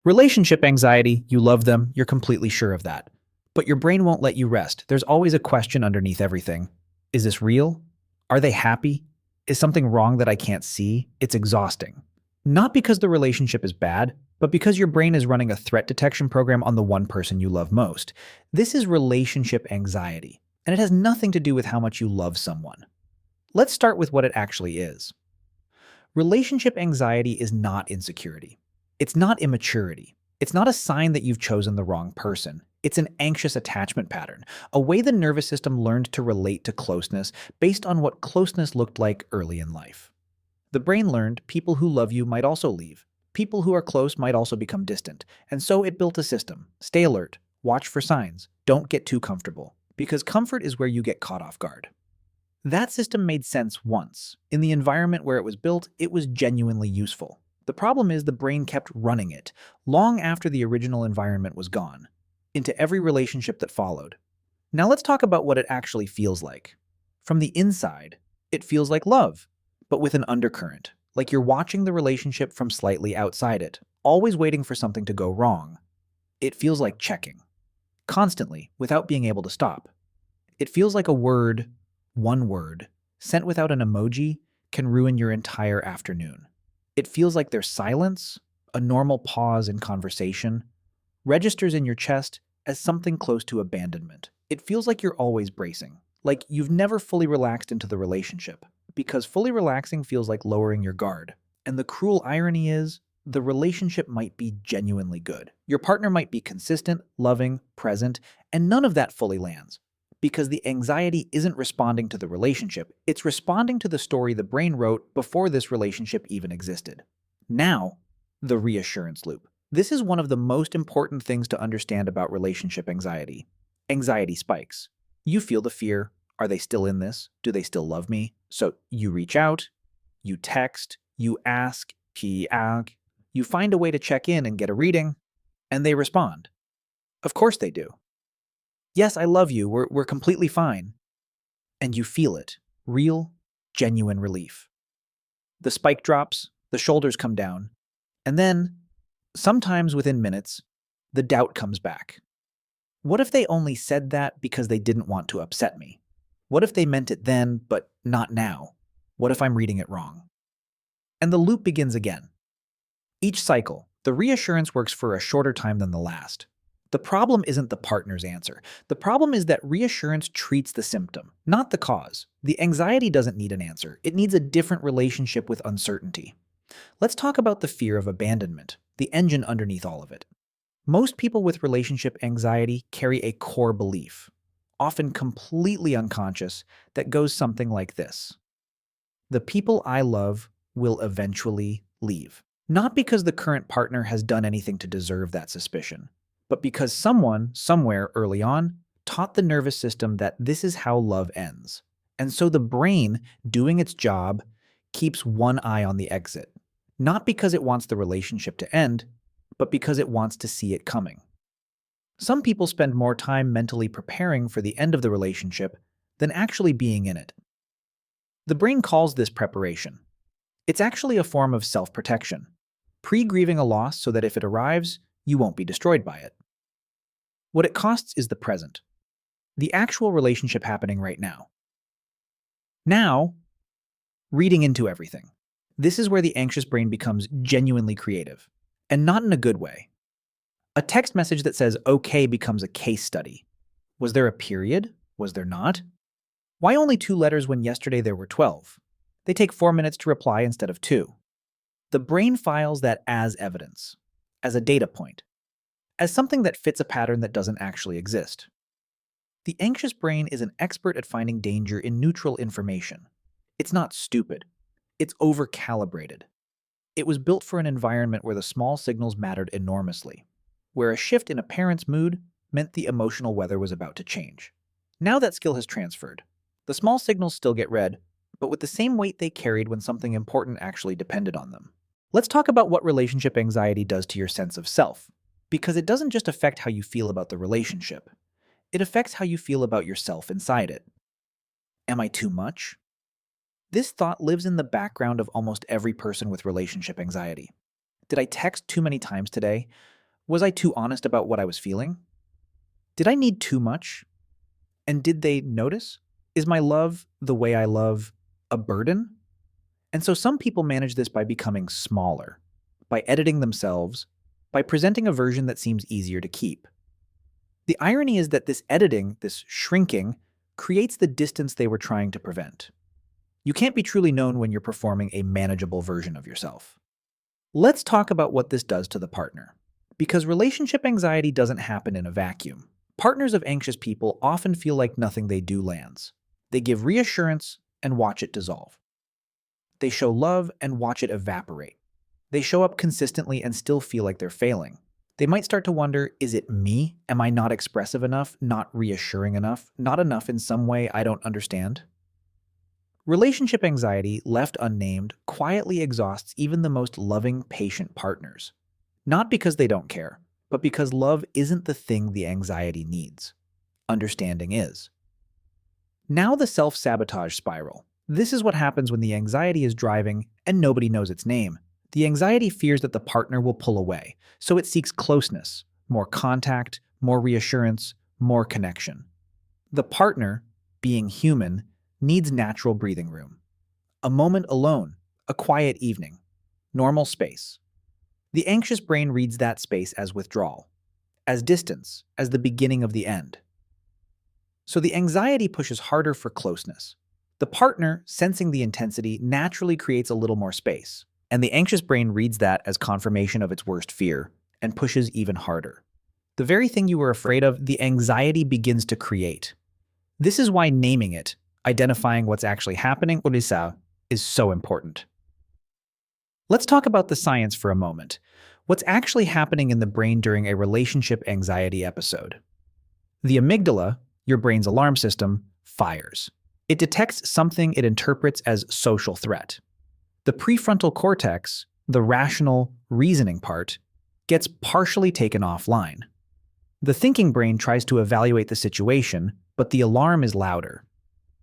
Relationship anxiety, you love them, you're completely sure of that. But your brain won't let you rest. There's always a question underneath everything. Is this real? Are they happy? Is something wrong that I can't see? It's exhausting. Not because the relationship is bad, but because your brain is running a threat detection program on the one person you love most. This is relationship anxiety, and it has nothing to do with how much you love someone. Let's start with what it actually is. Relationship anxiety is not insecurity. It's not immaturity. It's not a sign that you've chosen the wrong person. It's an anxious attachment pattern, a way the nervous system learned to relate to closeness based on what closeness looked like early in life. The brain learned people who love you might also leave. People who are close might also become distant. And so it built a system. Stay alert. Watch for signs. Don't get too comfortable. Because comfort is where you get caught off guard. That system made sense once. In the environment where it was built, it was genuinely useful. The problem is the brain kept running it, long after the original environment was gone, into every relationship that followed. Now let's talk about what it actually feels like. From the inside, it feels like love, but with an undercurrent, like you're watching the relationship from slightly outside it, always waiting for something to go wrong. It feels like checking, constantly, without being able to stop. It feels like one word, sent without an emoji, can ruin your entire afternoon. It feels like there's silence, a normal pause in conversation, registers in your chest as something close to abandonment. It feels like you're always bracing, like you've never fully relaxed into the relationship, because fully relaxing feels like lowering your guard. And the cruel irony is, the relationship might be genuinely good. Your partner might be consistent, loving, present, and none of that fully lands. Because the anxiety isn't responding to the relationship, it's responding to the story the brain wrote before this relationship even existed. Now, the reassurance loop. This is one of the most important things to understand about relationship anxiety. Anxiety spikes. You feel the fear. Are they still in this? Do they still love me? So you reach out, you text, you ask, you find a way to check in and get a reading, and they respond. Of course they do. Yes, I love you. We're completely fine. And you feel it. Real, genuine relief. The spike drops, the shoulders come down, and then, sometimes within minutes, the doubt comes back. What if they only said that because they didn't want to upset me? What if they meant it then, but not now? What if I'm reading it wrong? And the loop begins again. Each cycle, the reassurance works for a shorter time than the last. The problem isn't the partner's answer. The problem is that reassurance treats the symptom, not the cause. The anxiety doesn't need an answer. It needs a different relationship with uncertainty. Let's talk about the fear of abandonment, the engine underneath all of it. Most people with relationship anxiety carry a core belief, often completely unconscious, that goes something like this. The people I love will eventually leave. Not because the current partner has done anything to deserve that suspicion, but because someone, somewhere early on, taught the nervous system that this is how love ends. And so the brain, doing its job, keeps one eye on the exit. Not because it wants the relationship to end, but because it wants to see it coming. Some people spend more time mentally preparing for the end of the relationship than actually being in it. The brain calls this preparation. It's actually a form of self-protection, pre-grieving a loss so that if it arrives, you won't be destroyed by it. What it costs is the present, the actual relationship happening right now. Now, reading into everything. This is where the anxious brain becomes genuinely creative, and not in a good way. A text message that says okay becomes a case study. Was there a period? Was there not? Why only 2 letters when yesterday there were 12? They take 4 minutes to reply instead of 2. The brain files that as evidence, as a data point, as something that fits a pattern that doesn't actually exist. The anxious brain is an expert at finding danger in neutral information. It's not stupid. It's over-calibrated. It was built for an environment where the small signals mattered enormously, where a shift in a parent's mood meant the emotional weather was about to change. Now that skill has transferred. The small signals still get read, but with the same weight they carried when something important actually depended on them. Let's talk about what relationship anxiety does to your sense of self. Because it doesn't just affect how you feel about the relationship. It affects how you feel about yourself inside it. Am I too much? This thought lives in the background of almost every person with relationship anxiety. Did I text too many times today? Was I too honest about what I was feeling? Did I need too much? And did they notice? Is my love the way I love a burden? And so some people manage this by becoming smaller, by editing themselves, by presenting a version that seems easier to keep. The irony is that this editing, this shrinking, creates the distance they were trying to prevent. You can't be truly known when you're performing a manageable version of yourself. Let's talk about what this does to the partner. Because relationship anxiety doesn't happen in a vacuum. Partners of anxious people often feel like nothing they do lands. They give reassurance and watch it dissolve. They show love and watch it evaporate. They show up consistently and still feel like they're failing. They might start to wonder, is it me? Am I not expressive enough? Not reassuring enough? Not enough in some way I don't understand? Relationship anxiety, left unnamed, quietly exhausts even the most loving, patient partners. Not because they don't care, but because love isn't the thing the anxiety needs. Understanding is. Now the self-sabotage spiral. This is what happens when the anxiety is driving and nobody knows its name. The anxiety fears that the partner will pull away, so it seeks closeness, more contact, more reassurance, more connection. The partner, being human, needs natural breathing room. A moment alone, a quiet evening, normal space. The anxious brain reads that space as withdrawal, as distance, as the beginning of the end. So the anxiety pushes harder for closeness. The partner, sensing the intensity, naturally creates a little more space, and the anxious brain reads that as confirmation of its worst fear and pushes even harder. The very thing you were afraid of, the anxiety begins to create. This is why naming it, identifying what's actually happening, is so important. Let's talk about the science for a moment. What's actually happening in the brain during a relationship anxiety episode? The amygdala, your brain's alarm system, fires. It detects something it interprets as social threat. The prefrontal cortex, the rational, reasoning part, gets partially taken offline. The thinking brain tries to evaluate the situation, but the alarm is louder.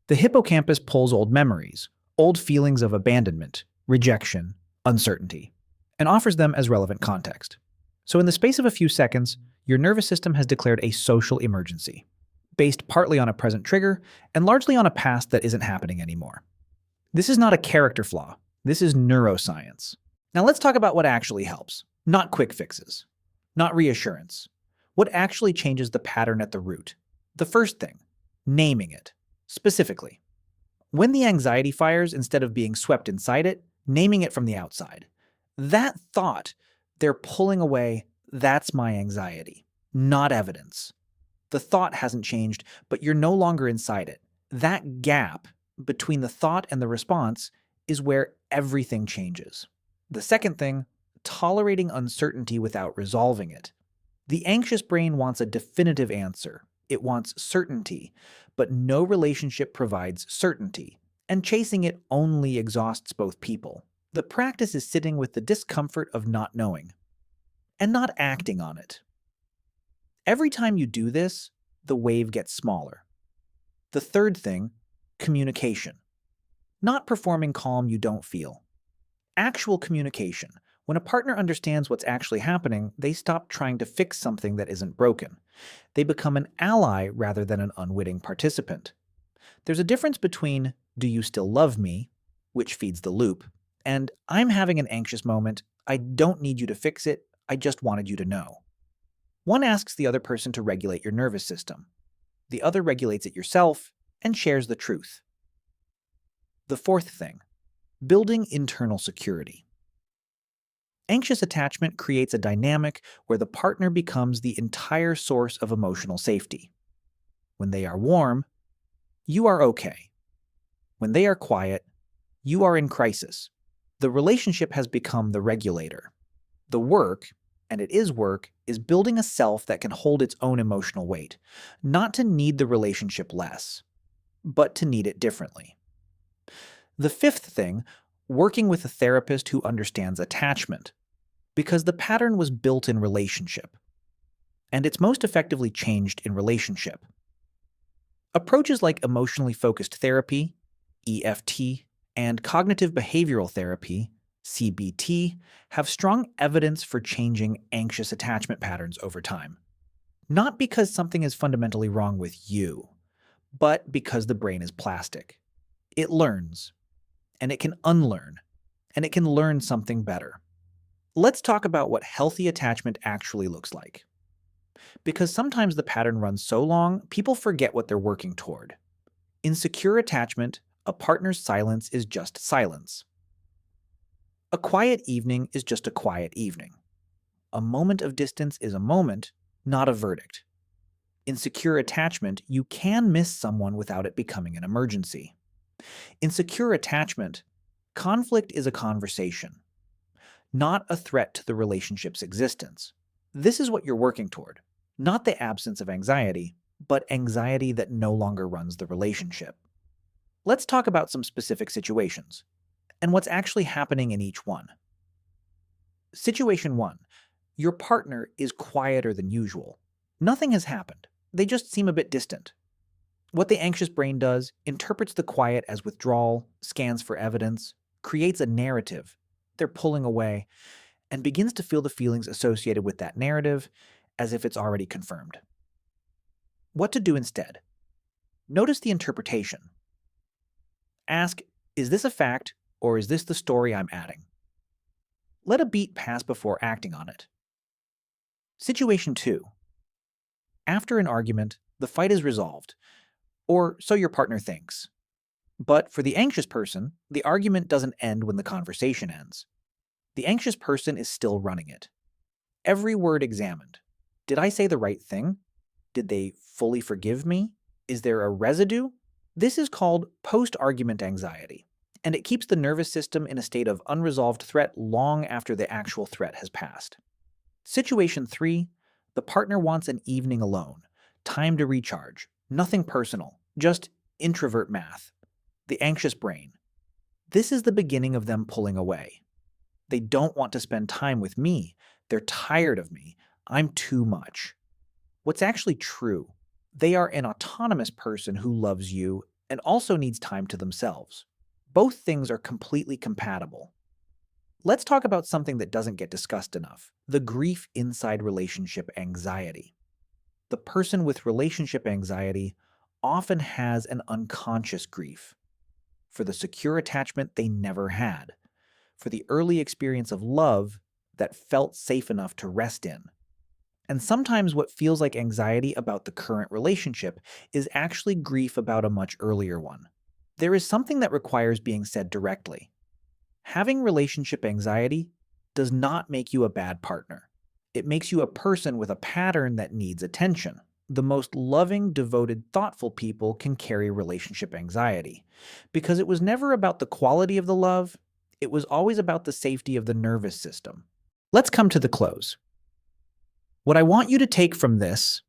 The hippocampus pulls old memories, old feelings of abandonment, rejection, uncertainty, and offers them as relevant context. So in the space of a few seconds, your nervous system has declared a social emergency, based partly on a present trigger and largely on a past that isn't happening anymore. This is not a character flaw. This is neuroscience. Now let's talk about what actually helps. Not quick fixes. Not reassurance. What actually changes the pattern at the root? The first thing, naming it. Specifically, when the anxiety fires, instead of being swept inside it, naming it from the outside. That thought, they're pulling away, that's my anxiety, not evidence. The thought hasn't changed, but you're no longer inside it. That gap between the thought and the response is where everything changes. The second thing, tolerating uncertainty without resolving it. The anxious brain wants a definitive answer. It wants certainty, but no relationship provides certainty, and chasing it only exhausts both people. The practice is sitting with the discomfort of not knowing, and not acting on it. Every time you do this, the wave gets smaller. The third thing, communication. Not performing calm you don't feel. Actual communication. When a partner understands what's actually happening, they stop trying to fix something that isn't broken. They become an ally rather than an unwitting participant. There's a difference between, do you still love me, which feeds the loop, and I'm having an anxious moment, I don't need you to fix it, I just wanted you to know. One asks the other person to regulate your nervous system. The other regulates it yourself and shares the truth. The fourth thing, building internal security. Anxious attachment creates a dynamic where the partner becomes the entire source of emotional safety. When they are warm, you are okay. When they are quiet, you are in crisis. The relationship has become the regulator. The work, and it is work, is building a self that can hold its own emotional weight, not to need the relationship less, but to need it differently. The fifth thing, working with a therapist who understands attachment, because the pattern was built in relationship, and it's most effectively changed in relationship. Approaches like emotionally focused therapy, EFT, and cognitive behavioral therapy, CBT, have strong evidence for changing anxious attachment patterns over time. Not because something is fundamentally wrong with you, but because the brain is plastic. It learns, and it can unlearn, and it can learn something better. Let's talk about what healthy attachment actually looks like. Because sometimes the pattern runs so long, people forget what they're working toward. In secure attachment, a partner's silence is just silence. A quiet evening is just a quiet evening. A moment of distance is a moment, not a verdict. In secure attachment, you can miss someone without it becoming an emergency. In secure attachment, conflict is a conversation, not a threat to the relationship's existence. This is what you're working toward, not the absence of anxiety, but anxiety that no longer runs the relationship. Let's talk about some specific situations and what's actually happening in each one. Situation 1. Your partner is quieter than usual. Nothing has happened. They just seem a bit distant. What the anxious brain does, interprets the quiet as withdrawal, scans for evidence, creates a narrative. They're pulling away, and begins to feel the feelings associated with that narrative as if it's already confirmed. What to do instead? Notice the interpretation. Ask, is this a fact, or is this the story I'm adding? Let a beat pass before acting on it. Situation 2. After an argument, the fight is resolved, or so your partner thinks. But for the anxious person, the argument doesn't end when the conversation ends. The anxious person is still running it. Every word examined. Did I say the right thing? Did they fully forgive me? Is there a residue? This is called post-argument anxiety, and it keeps the nervous system in a state of unresolved threat long after the actual threat has passed. Situation 3. The partner wants an evening alone, time to recharge, nothing personal, just introvert math. The anxious brain. This is the beginning of them pulling away. They don't want to spend time with me. They're tired of me. I'm too much. What's actually true? They are an autonomous person who loves you and also needs time to themselves. Both things are completely compatible. Let's talk about something that doesn't get discussed enough: the grief inside relationship anxiety. The person with relationship anxiety often has an unconscious grief for the secure attachment they never had, for the early experience of love that felt safe enough to rest in. And sometimes what feels like anxiety about the current relationship is actually grief about a much earlier one. There is something that requires being said directly. Having relationship anxiety does not make you a bad partner. It makes you a person with a pattern that needs attention. The most loving, devoted, thoughtful people can carry relationship anxiety because it was never about the quality of the love, it was always about the safety of the nervous system. Let's come to the close. What I want you to take from this,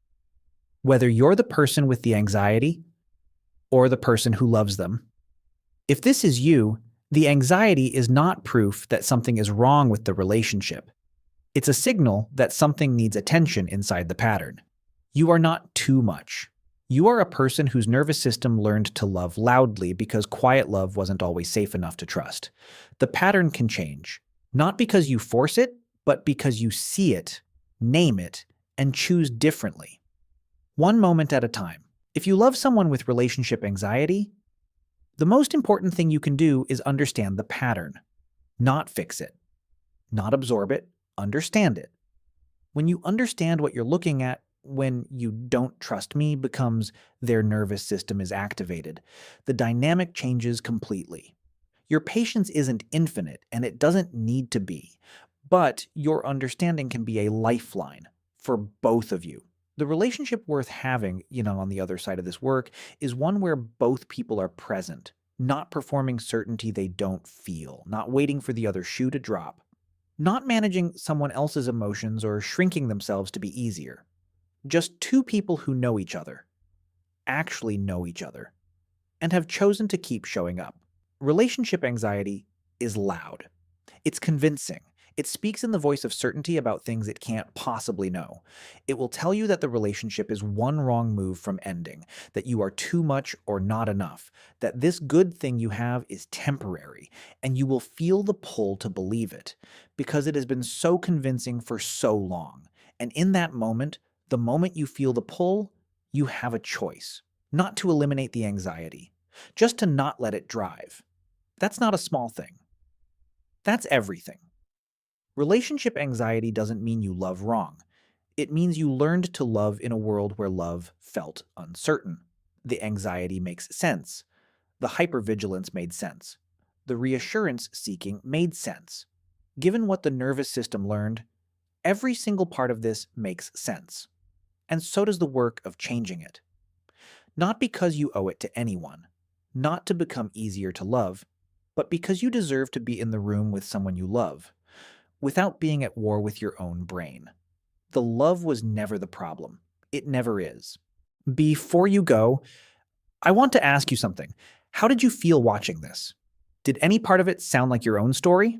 whether you're the person with the anxiety or the person who loves them, if this is you, the anxiety is not proof that something is wrong with the relationship. It's a signal that something needs attention inside the pattern. You are not too much. You are a person whose nervous system learned to love loudly because quiet love wasn't always safe enough to trust. The pattern can change, not because you force it, but because you see it, name it, and choose differently. One moment at a time. If you love someone with relationship anxiety, the most important thing you can do is understand the pattern, not fix it, not absorb it, understand it. When you understand what you're looking at, when you don't trust me becomes their nervous system is activated, the dynamic changes completely. Your patience isn't infinite, and it doesn't need to be, but your understanding can be a lifeline for both of you. The relationship worth having, on the other side of this work, is one where both people are present, not performing certainty they don't feel, not waiting for the other shoe to drop, not managing someone else's emotions or shrinking themselves to be easier. Just two people who know each other, actually know each other, and have chosen to keep showing up. Relationship anxiety is loud. It's convincing. It speaks in the voice of certainty about things it can't possibly know. It will tell you that the relationship is one wrong move from ending, that you are too much or not enough, that this good thing you have is temporary, and you will feel the pull to believe it, because it has been so convincing for so long. And in that moment, the moment you feel the pull, you have a choice. Not to eliminate the anxiety, just to not let it drive. That's not a small thing. That's everything. Relationship anxiety doesn't mean you love wrong. It means you learned to love in a world where love felt uncertain. The anxiety makes sense. The hypervigilance made sense. The reassurance seeking made sense. Given what the nervous system learned, every single part of this makes sense. And so does the work of changing it. Not because you owe it to anyone, not to become easier to love, but because you deserve to be in the room with someone you love, without being at war with your own brain. The love was never the problem. It never is. Before you go, I want to ask you something. How did you feel watching this? Did any part of it sound like your own story?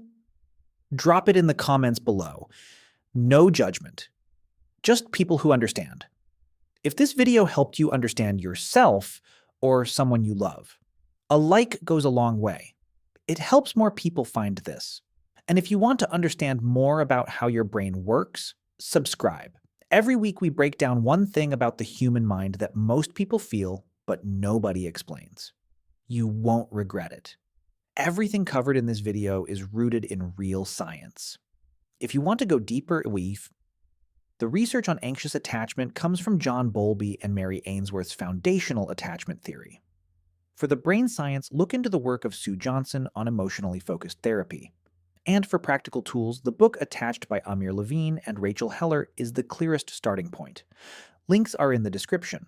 Drop it in the comments below. No judgment. Just people who understand. If this video helped you understand yourself or someone you love, a like goes a long way. It helps more people find this. And if you want to understand more about how your brain works, subscribe. Every week we break down one thing about the human mind that most people feel, but nobody explains. You won't regret it. Everything covered in this video is rooted in real science. If you want to go deeper, the research on anxious attachment comes from John Bowlby and Mary Ainsworth's foundational attachment theory. For the brain science, look into the work of Sue Johnson on emotionally focused therapy. And for practical tools, the book Attached by Amir Levine and Rachel Heller is the clearest starting point. Links are in the description.